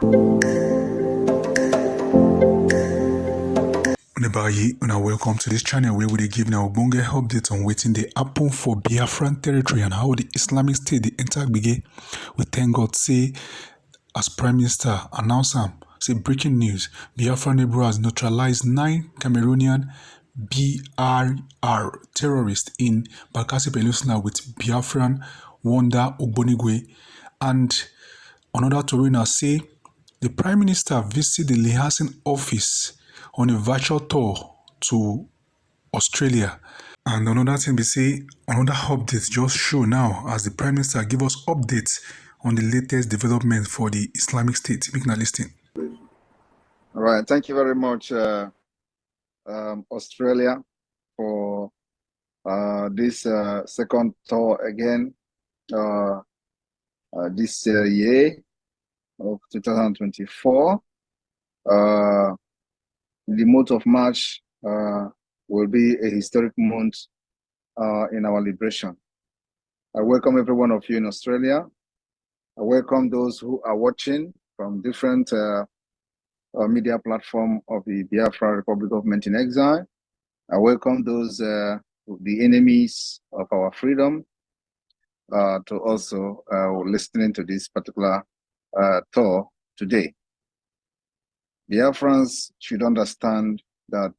Welcome to this channel where we give now Ogbonge updates on waiting the happen for Biafran territory and how the Islamic State the enter begin. We thank God say as Prime Minister announce say breaking news, Biafran Hebrew has neutralized 9 Cameroonian BRR terrorists in Bakassi Peninsula with Biafran Wonder Ògbunigwe. And another Torina say the Prime Minister visited the liaison office on a virtual tour to Australia. And another thing we say, another update just show now as the Prime Minister give us updates on the latest development for the Islamic State. Make now listen. All right, thank you very much, Australia, for this second tour again this year of 2024. The month of March will be a historic month in our liberation. I welcome every one of you in Australia. I welcome those who are watching from different media platform of the Biafra Republic Government in Exile. I welcome those the enemies of our freedom to also listening to this particular tour today. Biafrans should understand that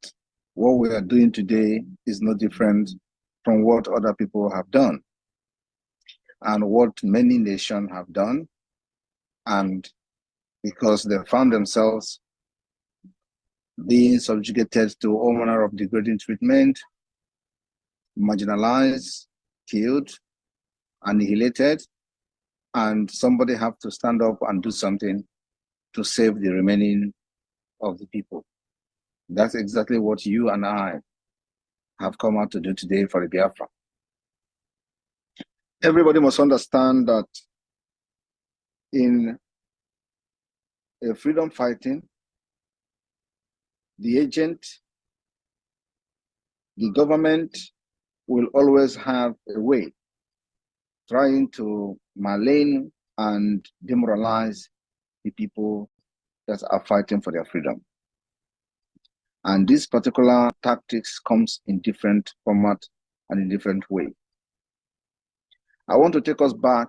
what we are doing today is no different from what other people have done and what many nations have done. And because they found themselves being subjugated to all manner of degrading treatment, marginalized, killed, annihilated, and somebody have to stand up and do something to save the remaining of the people. That's exactly what you and I have come out to do today for the Biafra. Everybody must understand that in a freedom fighting, the agent, the government will always have a way trying to malign and demoralize the people that are fighting for their freedom. And this particular tactics comes in different format and in different way. I want to take us back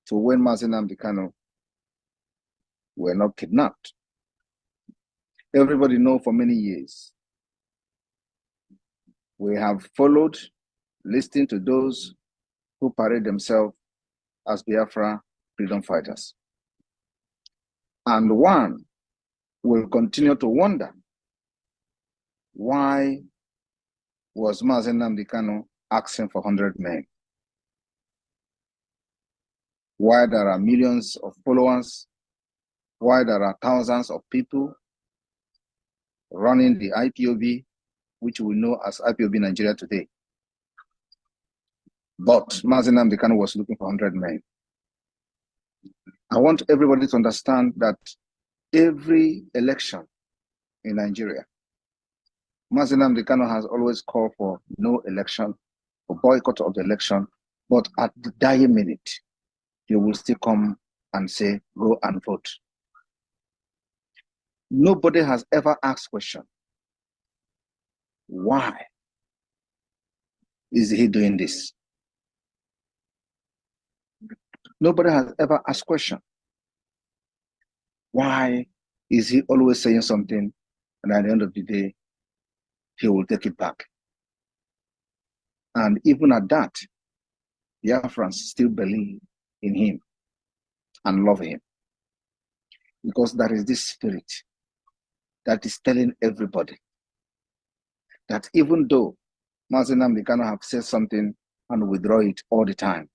to when Mazi Nnamdi Kanu were not kidnapped. Everybody know for many years we have followed, listening to those who parade themselves as Biafra freedom fighters. And one will continue to wonder, why was Mazi Nnamdi Kanu asking for 100 men? Why there are millions of followers? Why there are thousands of people running the IPOB, which we know as IPOB Nigeria today? But Mazi Nnamdi Kanu was looking for 100 men. I want everybody to understand that every election in Nigeria, Mazi Nnamdi Kanu has always called for no election, for boycott of the election, but at the dying minute, he will still come and say, go and vote. Nobody has ever asked question, why is he doing this? Nobody has ever asked question, why is he always saying something and at the end of the day, he will take it back? And even at that, Biafrans still believe in him and love him, because there is this spirit that is telling everybody that even though Mazi Nnamdi Kanu have said something and withdraw it all the time,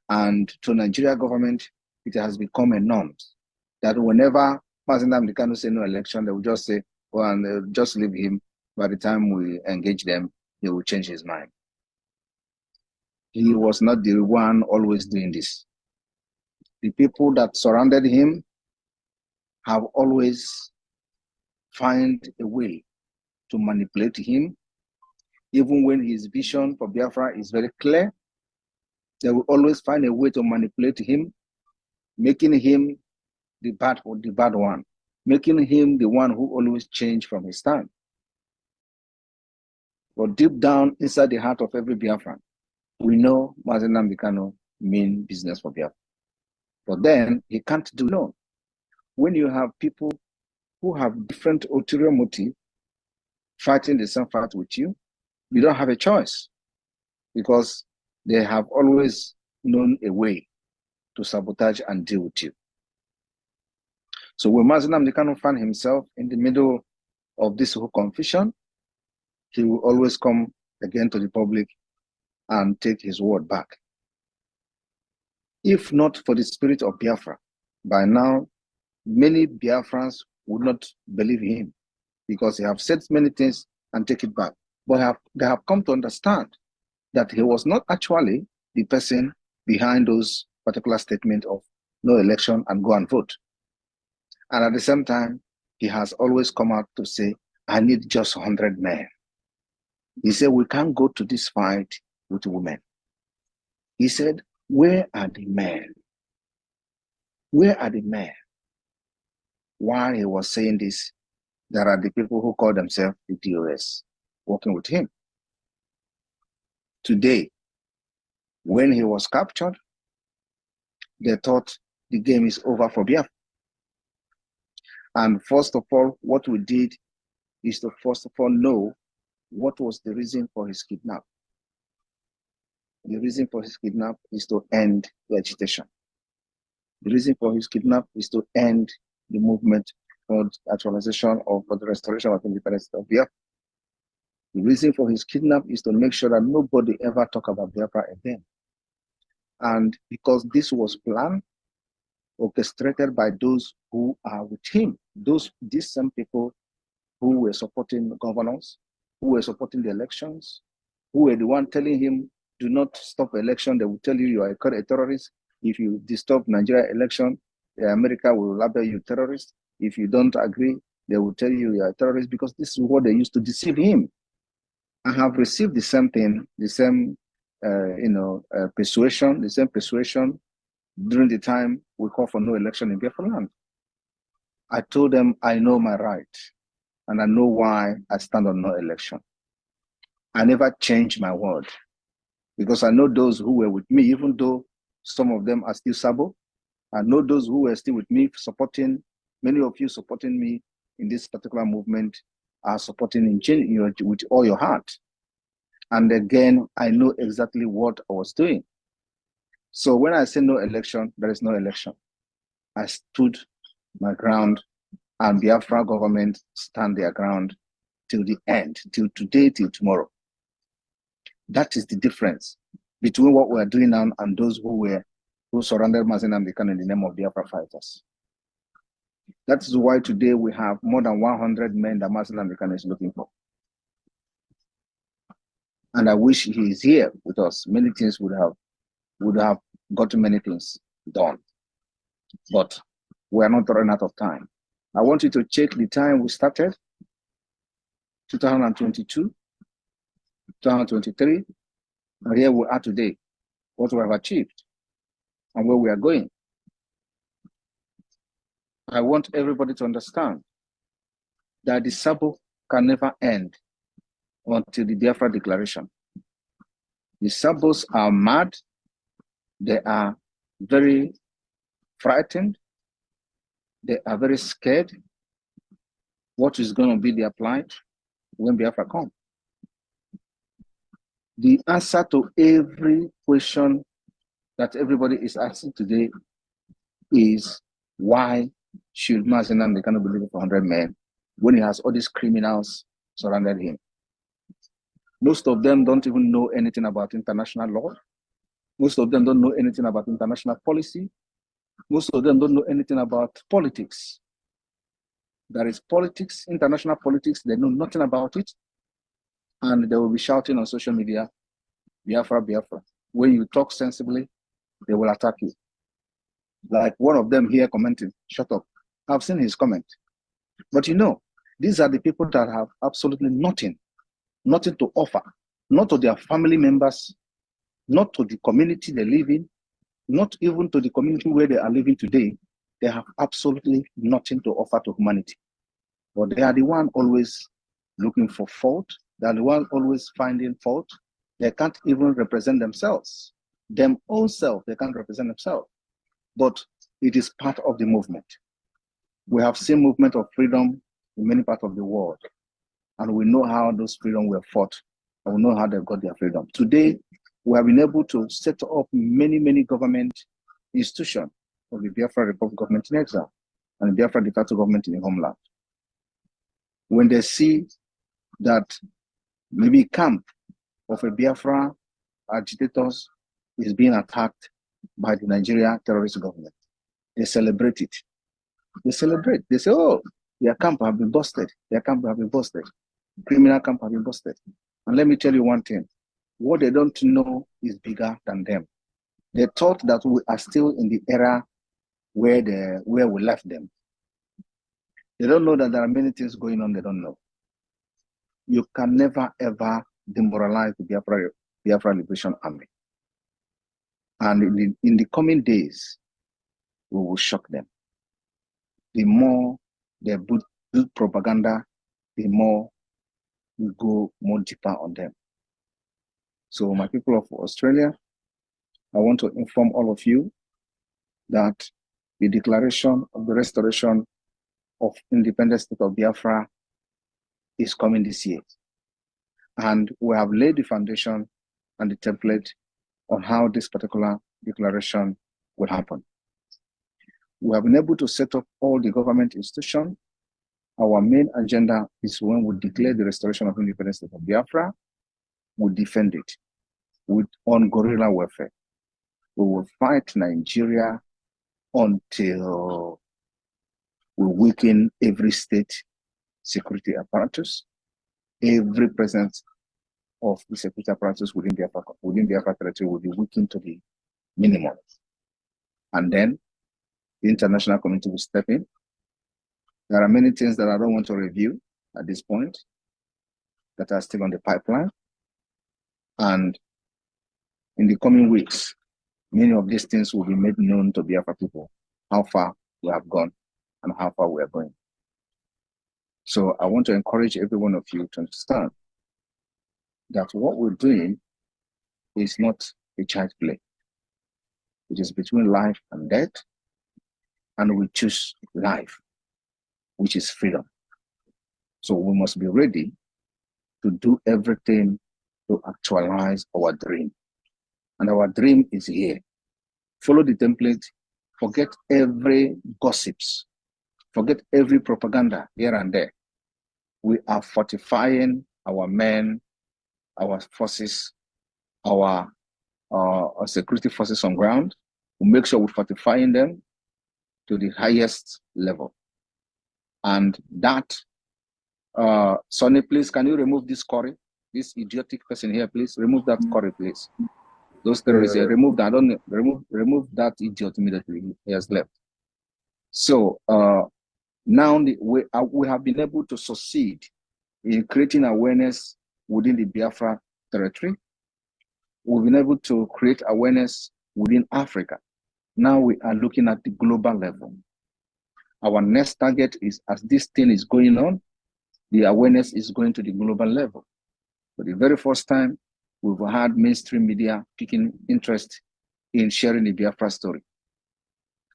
and to Nigeria government, it has become a norm that whenever Mazi Nnamdi Kanu say no election, they will just say, well, and just leave him. By the time we engage them, he will change his mind. He was not the one always doing this. The people that surrounded him have always found a way to manipulate him. Even when his vision for Biafra is very clear, they will always find a way to manipulate him, making him the bad one, making him the one who always changed from his stand. But deep down inside the heart of every Biafran, we know Mazi Nnamdi Kanu mean business for Biafra. But then he can't do it alone. When you have people who have different ulterior motive fighting the same fight with you, you don't have a choice, because they have always known a way to sabotage and deal with you. So when Mazi Nnamdi Kanu found himself in the middle of this whole confusion, he will always come again to the public and take his word back. If not for the spirit of Biafra, by now, many Biafrans would not believe him, because he have said many things and take it back. But they have come to understand that he was not actually the person behind those particular statements of no election and go and vote. And at the same time, he has always come out to say, I need just 100 men. He said, we can't go to this fight with women. He said, where are the men? Where are the men? While he was saying this, there are the people who call themselves the DOS working with him. Today, when he was captured, they thought the game is over for Biafra. And first of all, what we did is to first of all know what was the reason for his kidnap. The reason for his kidnap is to end the agitation. The reason for his kidnap is to end the movement for the actualization of the restoration of independence of Biafra. The reason for his kidnap is to make sure that nobody ever talk about Biafra again. And because this was planned, orchestrated by those who are with him, these same people who were supporting the governors, who were supporting the elections, who were the one telling him, do not stop election. They will tell you you are a terrorist. If you disturb Nigeria election, America will label you terrorist. If you don't agree, they will tell you you are a terrorist, because this is what they used to deceive him. I have received the same thing, the same persuasion, the same persuasion during the time we call for no election in Biafra land. I told them I know my right, and I know why I stand on no election. I never changed my word, because I know those who were with me, even though some of them are still sabo. I know those who were still with me, supporting, many of you supporting me in this particular movement are supporting with all your heart. And again, I know exactly what I was doing. So when I say no election, there is no election. I stood my ground, and Biafra government stand their ground till the end, till today, till tomorrow. That is the difference between what we are doing now and those who surrounded Mazi Nnamdi Kanu in the name of Biafra fighters. That is why today we have more than 100 men that Mazi Nnamdi Kanu is looking for. And I wish he is here with us. Many things would have gotten many things done. But we are not running out of time. I want you to check the time we started, 2022, 2023, and here we are today, what we have achieved, and where we are going. I want everybody to understand that the sabo can never end until the Biafra declaration. The sabos are mad. They are very frightened. They are very scared. What is going to be their plight when Biafra comes? The answer to every question that everybody is asking today is, why should Mazi Nnamdi Kanu be looking for 100 men when he has all these criminals surrounded him? Most of them don't even know anything about international law. Most of them don't know anything about international policy. Most of them don't know anything about politics. There is politics, international politics, they know nothing about it. And they will be shouting on social media, Biafra, Biafra. When you talk sensibly, they will attack you. Like one of them here commenting, shut up. I've seen his comment. But you know, these are the people that have absolutely nothing to offer, not to their family members, not to the community they live in, not even to the community where they are living today. they have absolutely nothing to offer to humanity. But they are the one always looking for fault. They are the one always finding fault. They can't even represent themselves. Them own self, they can't represent themselves. But it is part of the movement. We have seen movement of freedom in many parts of the world. And we know how those freedom were fought. And we know how they got their freedom. Today, we have been able to set up many government institutions of the Biafra Republic government in exile and the Biafra de facto government in the homeland. When they see that maybe camp of a Biafra agitators is being attacked by the Nigeria terrorist government, they celebrate it. They celebrate. They say, oh, their camp have been busted. Their camp have been busted. Criminal camp have been busted. And let me tell you one thing. What they don't know is bigger than them. They thought that we are still in the era where we left them. They don't know that there are many things going on they don't know. You can never, ever demoralize the Biafra Liberation Army. And in the coming days, we will shock them. The more they build propaganda, the more we go more deeper on them. So my people of Australia, I want to inform all of you that the declaration of the restoration of independent state of Biafra is coming this year. And we have laid the foundation and the template on how this particular declaration will happen. We have been able to set up all the government institutions. Our main agenda is when we declare the restoration of independent state of Biafra, we defend it on guerrilla warfare. We will fight Nigeria until we weaken every state security apparatus, every presence of the security apparatus within Biafra territory will be weakened to the minimum. And then the international community will step in. There are many things that I don't want to review at this point that are still on the pipeline. And in the coming weeks, many of these things will be made known to Biafra people, how far we have gone and how far we are going. So I want to encourage every one of you to understand that what we're doing is not a child's play. It is between life and death, and we choose life, which is freedom. So we must be ready to do everything to actualize our dream. And our dream is here. Follow the template, forget every gossips, forget every propaganda here and there. We are fortifying our men, our forces, our security forces on ground. We make sure we're fortifying them to the highest level. And that, Sonny, please, can you remove this curry? This idiotic person here, please. Remove that curry, please. Those terrorists here, remove that. Remove that idiot immediately. He has left. So now we have been able to succeed in creating awareness within the Biafra territory. We've been able to create awareness within Africa. Now we are looking at the global level. Our next target is, as this thing is going on, the awareness is going to the global level. For the very first time, we've had mainstream media taking interest in sharing the Biafra story.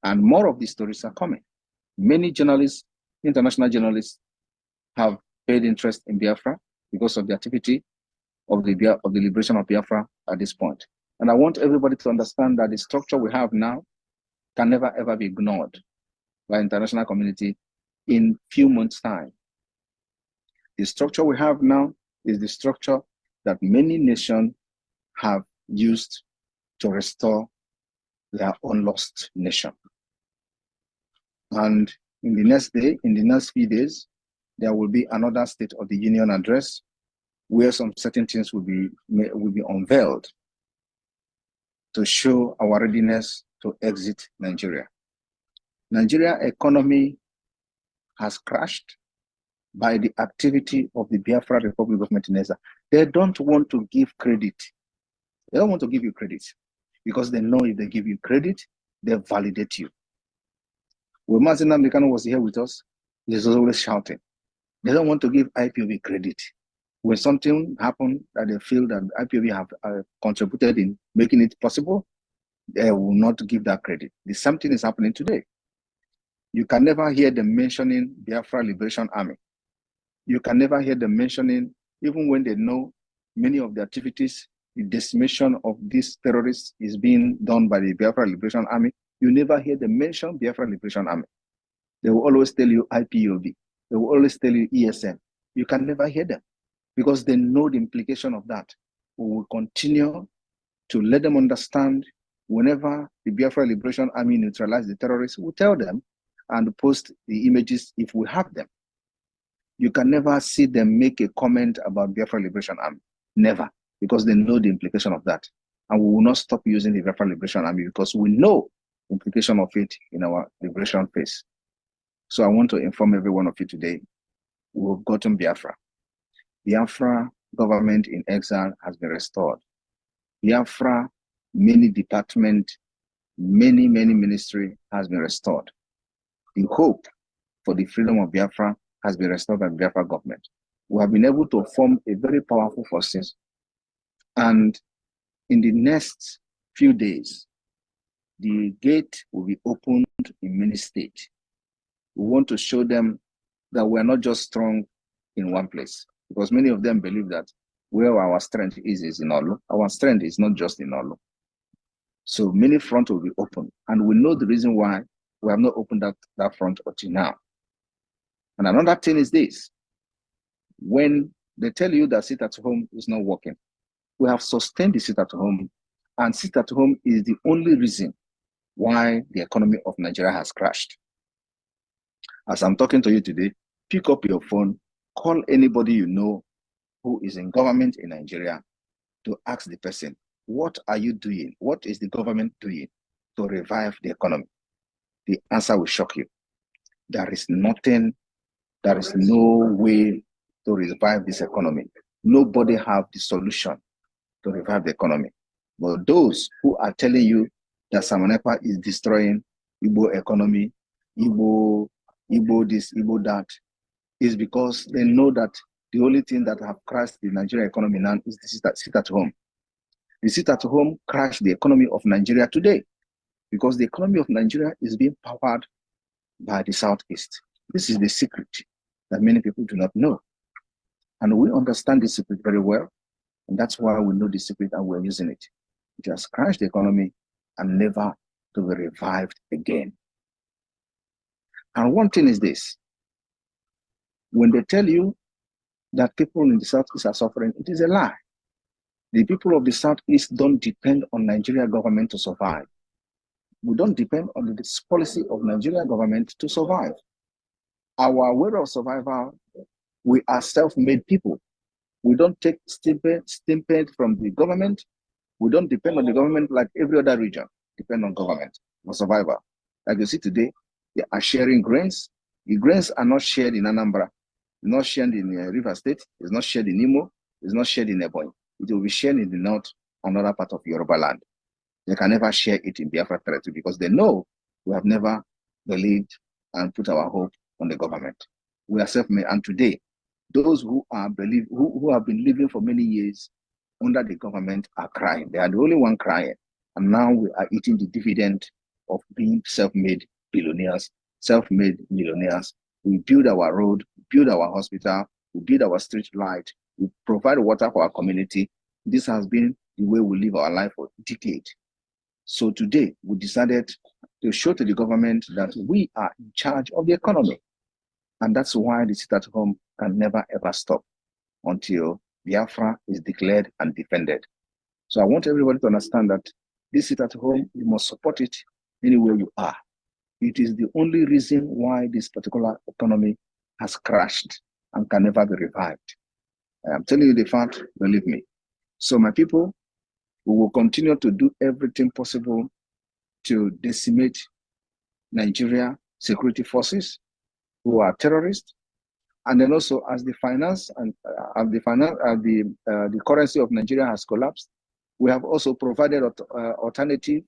And more of these stories are coming. Many journalists, international journalists, have paid interest in Biafra because of the activity of the liberation of Biafra at this point. And I want everybody to understand that the structure we have now can never ever be ignored by the international community in few months' time. The structure we have now is the structure that many nations have used to restore their own lost nation. And in the next few days, there will be another State of the Union address where some certain things will be unveiled to show our readiness to exit Nigeria. Nigeria economy has crashed by the activity of the Biafra Republic government in exile. They don't want to give credit. They don't want to give you credit because they know if they give you credit, they validate you. When Mazi Nnamdi Kanu was here with us, he was always shouting. They don't want to give IPOB credit. When something happened that they feel that IPOB have contributed in making it possible, they will not give that credit. The same thing is happening today. You can never hear them mentioning Biafra Liberation Army. You can never hear them mentioning, even when they know many of the activities, the decimation of these terrorists is being done by the Biafra Liberation Army. You never hear them mention Biafra Liberation Army. They will always tell you IPOB. They will always tell you ESN. You can never hear them because they know the implication of that. We will continue to let them understand whenever the Biafra Liberation Army neutralize the terrorists, we'll tell them and post the images if we have them. You can never see them make a comment about Biafra Liberation Army. Never, because they know the implication of that. And we will not stop using the Biafra Liberation Army because we know the implication of it in our liberation phase. So I want to inform every one of you today, we've gotten Biafra. Biafra government in exile has been restored. Biafra, many department, many ministry has been restored. The hope for the freedom of Biafra has been restored by the Biafra government. We have been able to form a very powerful forces. And in the next few days, the gate will be opened in many states. We want to show them that we're not just strong in one place, because many of them believe that where our strength is in Olu. Our strength is not just in Olu. So many fronts will be open, and we know the reason why we have not opened that front until now. And another thing is this: when they tell you that sit at home is not working, we have sustained the sit at home, and sit at home is the only reason why the economy of Nigeria has crashed. As I'm talking to you today, pick up your phone, call anybody you know who is in government in Nigeria to ask the person, what are you doing? What is the government doing to revive the economy? The answer will shock you. There is nothing, there is no way to revive this economy. Nobody have the solution to revive the economy. But those who are telling you that Samanepa is destroying Igbo economy, Igbo this, Igbo that, is because they know that the only thing that have crashed the Nigerian economy now is the sit at home. The sit at home crashed the economy of Nigeria today because the economy of Nigeria is being powered by the Southeast. This is the secret that many people do not know. And we understand the secret very well. And that's why we know the secret and we're using it. It has crashed the economy and never to be revived again. And one thing is this: when they tell you that people in the Southeast are suffering, it is a lie. The people of the Southeast don't depend on Nigeria government to survive. We don't depend on this policy of Nigeria government to survive. Our way of survival, we are self-made people. We don't take stipend from the government. We don't depend on the government like every other region depend on government for survival. Like you see today, they are sharing grains. The grains are not shared in Anambra, not shared in River State, it's not shared in Imo, it's not shared in Ebonyi. It will be shared in the north, another part of Yoruba land. They can never share it in Biafra territory because they know we have never believed and put our hope on the government. We are self-made, and today, those who have been living for many years under the government are crying. They are the only one crying. And now we are eating the dividend of being self-made billionaires, self-made millionaires. We build our road, build our hospital, we build our street light, we provide water for our community. This has been the way we live our life for decades. So today, we decided to show to the government that we are in charge of the economy. And that's why the sit at home can never ever stop until Biafra is declared and defended. So I want everybody to understand that this sit at home, you must support it anywhere you are. It is the only reason why this particular economy has crashed and can never be revived. I am telling you the fact, believe me. So my people, we will continue to do everything possible to decimate Nigeria security forces who are terrorists, and then also as the finance and the currency of Nigeria has collapsed, we have also provided alternative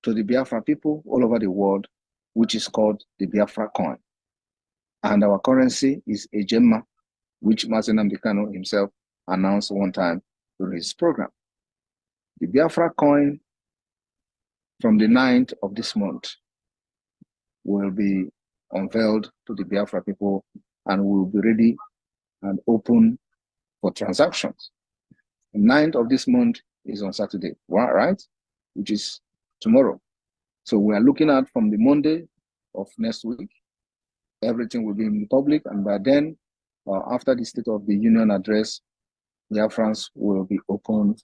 to the Biafra people all over the world which is called the Biafra coin. And our currency is a gemma, which Mazi Nnamdi Kanu himself announced one time during his program. The Biafra coin from the 9th of this month will be unveiled to the Biafra people and will be ready and open for transactions. The 9th of this month is on Saturday, right? Which is tomorrow. So we are looking at from the Monday of next week, everything will be in the public, and by then, after the State of the Union address, Biafrans will be opened,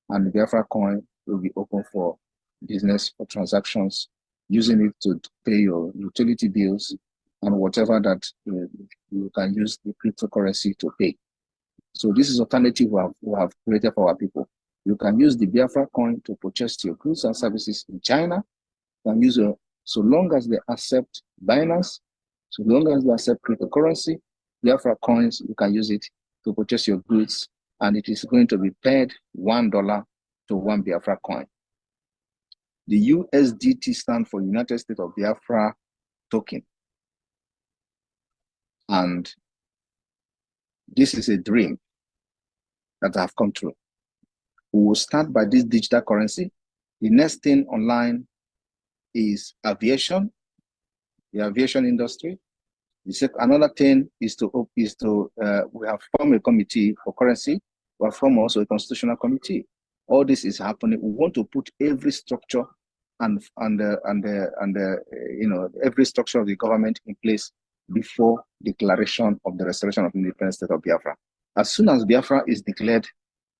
and the Biafra coin will be open for business, for transactions, using it to pay your utility bills and whatever that you can use the cryptocurrency to pay. So this is alternative we have created for our people. You can use the Biafra coin to purchase your goods and services in China. You can use so long as they accept Binance, so long as they accept cryptocurrency, Biafra coins, you can use it to purchase your goods, and it is going to be paid $1 to one Biafra coin. The USDT stands for United States of Biafra token. And this is a dream that have come true. We will start by this digital currency. The next thing online is aviation, the aviation industry. Another thing is we have formed a committee for currency. We have formed also a constitutional committee. All this is happening. We want to put every structure and every structure of the government in place before declaration of the restoration of independent state of Biafra. As soon as Biafra is declared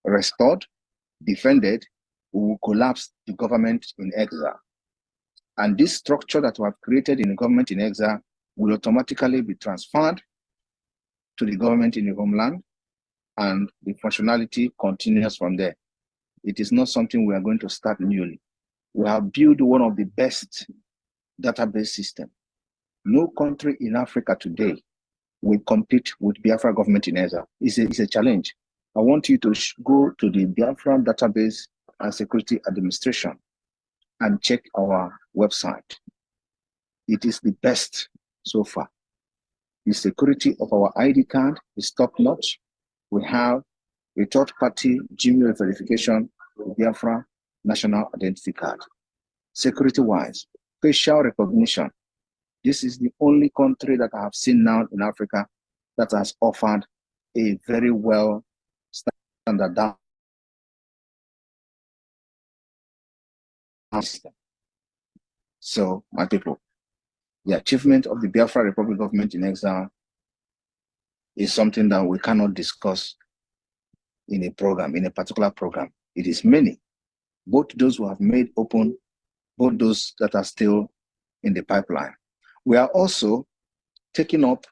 restored, defended, we will collapse the government in exile. And this structure that we have created in the government in exile will automatically be transferred to the government in the homeland, and the functionality continues from there. It is not something we are going to start newly. We have built one of the best database systems. No country in Africa today will compete with Biafra government in exile. It's a challenge. I want you to go to the Biafra Database and Security Administration and check our website. It is the best so far. The security of our ID card is top-notch. We have a third-party Gmail verification of Biafra National Identity Card. Security-wise, facial recognition. This is the only country that I have seen now in Africa that has offered a very well standardized system. So, my people, the achievement of the Biafra Republic government in exile is something that we cannot discuss in a program, in a particular program. It is many, both those who have made open, both those that are still in the pipeline. We are also taking up,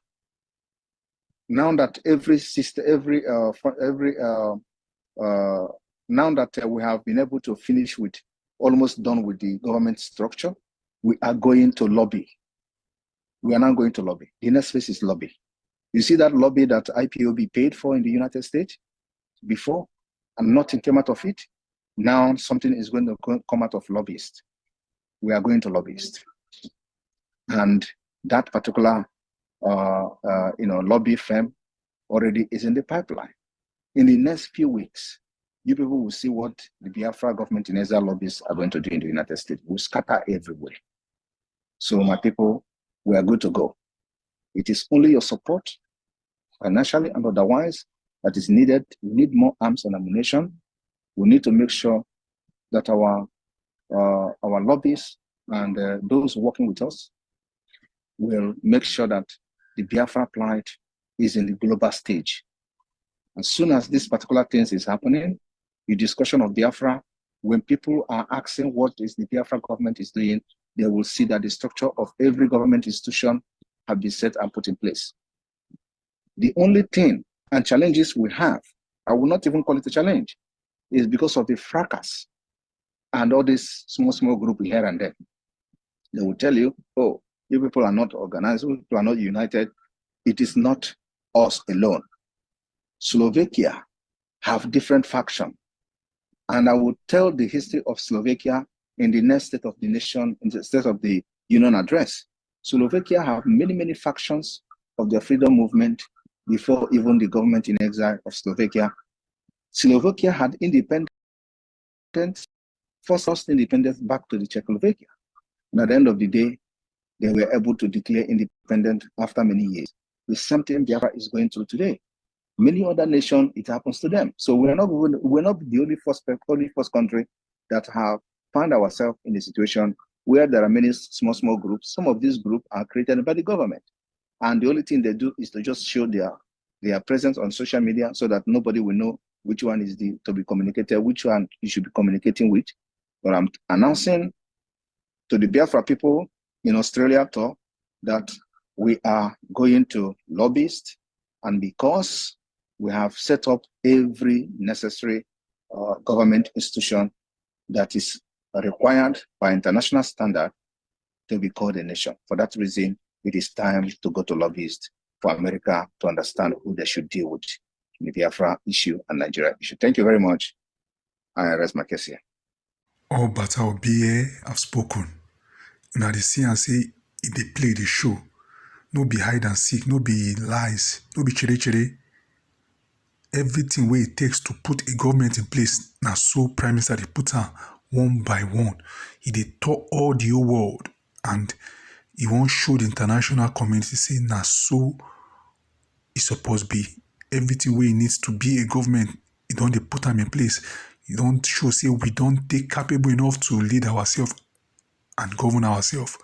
now that now that we have been able to finish with, almost done with the government structure, we are going to lobby. We are now going to lobby. The next phase is lobby. You see that lobby that IPOB paid for in the United States before, and nothing came out of it. Now something is going to come out of lobbyists. We are going to lobbyists. And that particular lobby firm already is in the pipeline. In the next few weeks, you people will see what the Biafra government in exile lobbyists are going to do in the United States. We'll scatter everywhere. So my people, we are good to go. It is only your support, financially and otherwise, that is needed. We need more arms and ammunition. We need to make sure that our lobbyists and those working with us will make sure that the Biafra plight is in the global stage. As soon as this particular thing is happening, the discussion of Biafra, when people are asking what is the Biafra government is doing, they will see that the structure of every government institution have been set and put in place. The only thing and challenges we have, I will not even call it a challenge, is because of the fracas and all this small group here and there. They will tell you, oh, you people are not organized, you people are not united. It is not us alone. Slovakia have different factions. And I will tell the history of Slovakia in the next State of the Nation, in the State of the union address. Slovakia have many, many factions of their freedom movement before even the government in exile of Slovakia. Slovakia had independence, first independence back to the Czechoslovakia. And at the end of the day, they were able to declare independent after many years. The same thing Biafra is going through today. Many other nations, it happens to them. So we're not the only first country that have found ourselves in a situation where there are many small groups. Some of these groups are created by the government. And the only thing they do is to just show their presence on social media so that nobody will know which one is to be communicated, which one you should be communicating with. But I'm announcing to the Biafra people in Australia that we are going to lobbyists, and because we have set up every necessary government institution that is required by international standard to be called a nation. For that reason, it is time to go to lobbyists for America to understand who they should deal with in the Biafra issue and Nigeria issue. Thank you very much. I rest my case here. All but I'll be here, I've spoken. Now they see and say, if they play the show, no be hide and seek, no be lies, no be chere. Everything where it takes to put a government in place, now so Prime Minister they put on one by one. He they taught all the whole world, and he won't show the international community say now so it's supposed to be. Everything where it needs to be a government, you don't they put them in place. You don't show say we don't take capable enough to lead ourselves and govern ourselves.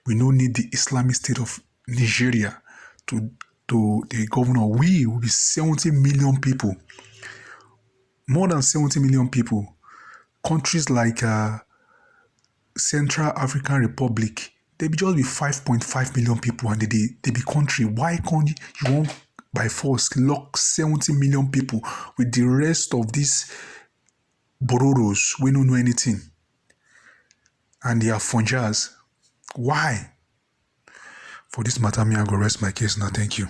We don't need the Islamic State of Nigeria to the governor. We will be 70 million people, more than 70 million people. Countries like Central African Republic, they be just be 5.5 million people, and they be country. Why can't you want by force lock 70 million people with the rest of these bororos? We don't know anything, and they are funjas. Why? For this matter, me I go rest my case now. Thank you.